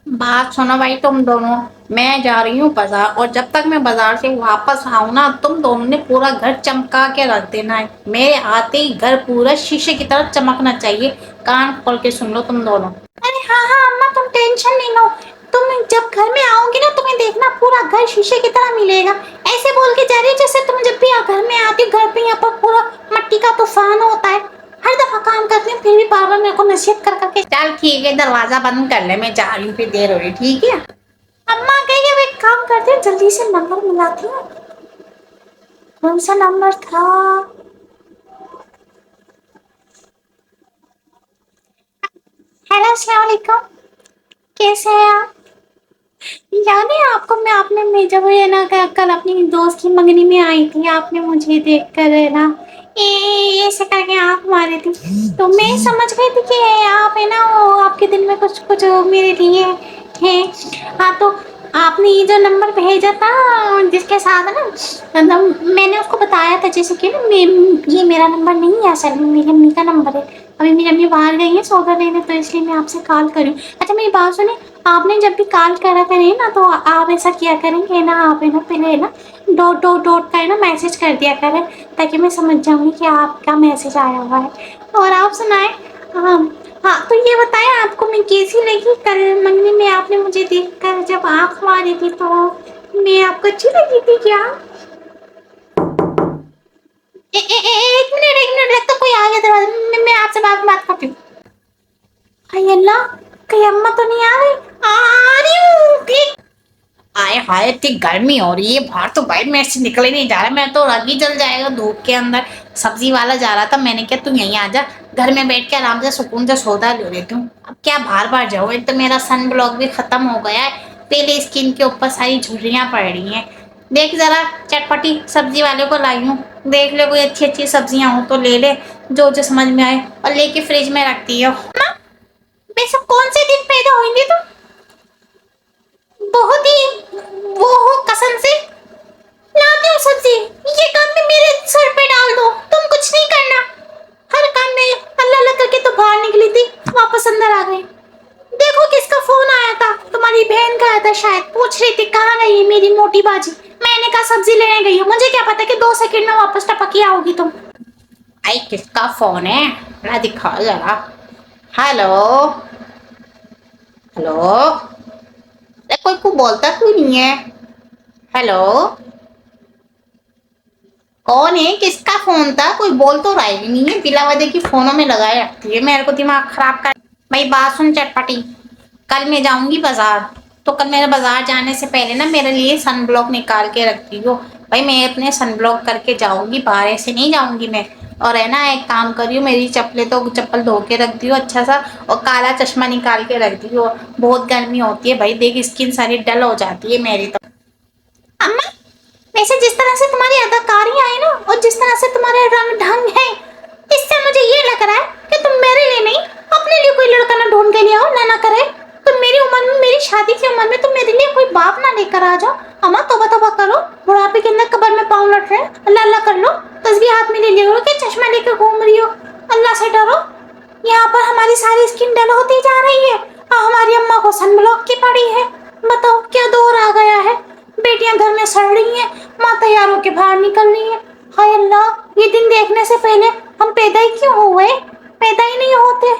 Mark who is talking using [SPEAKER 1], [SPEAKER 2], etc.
[SPEAKER 1] बात सुनो भाई तुम दोनों। मैं जा रही हूँ बाजार, और जब तक मैं बाजार से वापस आऊँ ना, तुम दोनों ने पूरा घर चमका के रख देना है। मेरे आते ही घर पूरा शीशे की तरह चमकना चाहिए। कान खोल के सुन लो तुम दोनों। अरे हाँ हाँ अम्मा, तुम टेंशन नहीं लो। तुम जब घर में आओगी ना, तुम्हें देखना पूरा घर शीशे की तरह मिलेगा। ऐसे बोल के जा रही हो जैसे तुम जब भी घर में आती हो, घर पे यहाँ पर पूरा मट्टी का तूफान होता है। हर दफा काम करती हूँ, फिर भी बार बार मेरे को नसीहत कर करके। चल ठीक है, दरवाजा बंद कर ले, मैं जा रही हूँ, फिर देर हो रही। ठीक है अम्मा, कहिए अब एक काम करते हैं, जल्दी से नंबर मिलाती हूँ। कौन सा नंबर था? हेलो, अस्सलाम वालेकुम। कैसे हैं आप? याद है आपको, मैं जब ये ना कल अपनी दोस्त की मंगनी में आई थी, आपने मुझे देख कर है ना ऐसे करके आंख मारी थी। तो मैं समझ गई थी कि आप है ना, वो आपके दिल में कुछ कुछ मेरे लिए है। हाँ, तो आपने ये जो नंबर भेजा था, जिसके साथ ना, मतलब मैंने उसको बताया था जैसे कि ना, ये मेरा नंबर नहीं है, असल में मेरी अम्मी का नंबर है। अभी मेरी अम्मी बाहर गई है सौदा लेने, तो इसलिए मैं आपसे कॉल करूँ। अच्छा मेरी बात सुनिए, आपने जब भी कॉल करा करें ना, तो आप ऐसा किया करेंगे ना, आप है ना पहले है ना डॉट डॉट डॉट का है ना मैसेज कर दिया करें, ताकि मैं समझ जाऊंगी कि आपका मैसेज आया हुआ है। और आप सुनाए। हाँ हाँ, तो ये बताएं आपको मैं कैसी लगी कल मंगनी में, आपने मुझे देख कर जब आँख मारी थी, तो मैं आपको अच्छी लगी थी क्या? एक मिनट, लगता कोई आ गया दरवाजे में। मैं आपसे बात करती हूँ। हाय अल्लाह, कहीं अम्मा तो नहीं आ रही? आ रही हूँ। आए हाय, इतनी गर्मी हो रही है बाहर, तो भाई मेरे से निकल ही नहीं जा रहा। मैं तो रग ही जल जाएगा धूप के अंदर। सब्जी वाला जा रहा था, मैंने क्या तू यहीं आ जा, घर में बैठ के आराम से सुकून से सौदा ले लेती हूँ। अब क्या बार बार जाऊँ, एक तो मेरा सन ब्लॉक भी खत्म हो गया है, पहले स्किन के ऊपर सारी झुर्रियाँ पड़ रही हैं। देख जरा, चटपटी सब्जी वाले को लाई हूँ, देख ले कोई अच्छी अच्छी सब्जियां हो तो ले ले, जो जो समझ में आए, और लेके फ्रिज में रखती हो। वैसे कौन से दिन पैदा होंगे तुम? बहुत ही वो हो कसम से। लाती हूँ सब्जी, ये काम भी मेरे सर पे डाल दो, तुम कुछ नहीं करना। हर काम में अल्लाह अल्लाह करके तो बाहर निकली थी, वापस अंदर आ गई। देखो किसका फोन आया था, तुम्हारी बहन का आया था शायद, पूछ रही थी कहाँ गई है मेरी मोटी बाजी। मैंने कहा सब्जी लेने गई हूँ, मुझे क्या पता कि 2 सेकंड में वापस टपक ही आओगी तुम। आई किसका फोन है, ना दिखाओ जरा। हेलो हेलो, अरे कोई को बोलता क्यों नहीं है? हेलो, कौन है, किसका फोन था? कोई बोल तो रहा ही नहीं है, बिला वजह की फोनों में लगाए रखती है, मेरे को दिमाग खराब कर। भाई बात सुन चटपटी, कल मैं जाऊंगी बाजार, तो कल मेरे बाजार जाने से पहले ना मेरे लिए सन ब्लॉक निकाल के रखती हो। भाई मैं अपने सन ब्लॉक करके जाऊंगी, बाहर ऐसे नहीं जाऊंगी मैं। और है ना, एक काम करियो, मेरी चप्पलें तो चप्पल धो के रख दियो अच्छा सा, और काला चश्मा निकाल के रख दियो। बहुत गर्मी होती है भाई, देख स्किन सारी डल हो जाती है मेरी तो। अम्मा, वैसे जिस तरह से तुम्हारी अदाकारी है ना, और जिस तरह से तुम्हारे रंग ढंग है, इससे मुझे ये लग रहा है कि तुम मेरे लिए नहीं, अपने लिए कोई लड़का ना ढूंढ के ले आओ, ना करे। तुम मेरी उम्र में, मेरी शादी की उम्र में तुम मेरे लिए कोई बाप ना लेकर आ जाओ। अम्मा तौबा तौबा करो, बुढ़ापे के अंदर कब्र में पाँव लट रहे हैं, अल्लाह अल्लाह कर लो। तस्बीह हाथ में ले लियो कि चश्मा लेकर घूम रही हो? अल्लाह से डरो। यहाँ पर हमारी सारी स्किन डल होती जा रही है, और हमारी अम्मा को सनब्लॉक की पड़ी है। बताओ क्या दौर आ गया है। बेटियां घर में सड़ रही हैं, माँ तैयार होके बाहर निकल रही है। हाय अल्लाह, ये दिन देखने से पहले हम पैदा ही क्यों हुए? पैदा ही नहीं होते।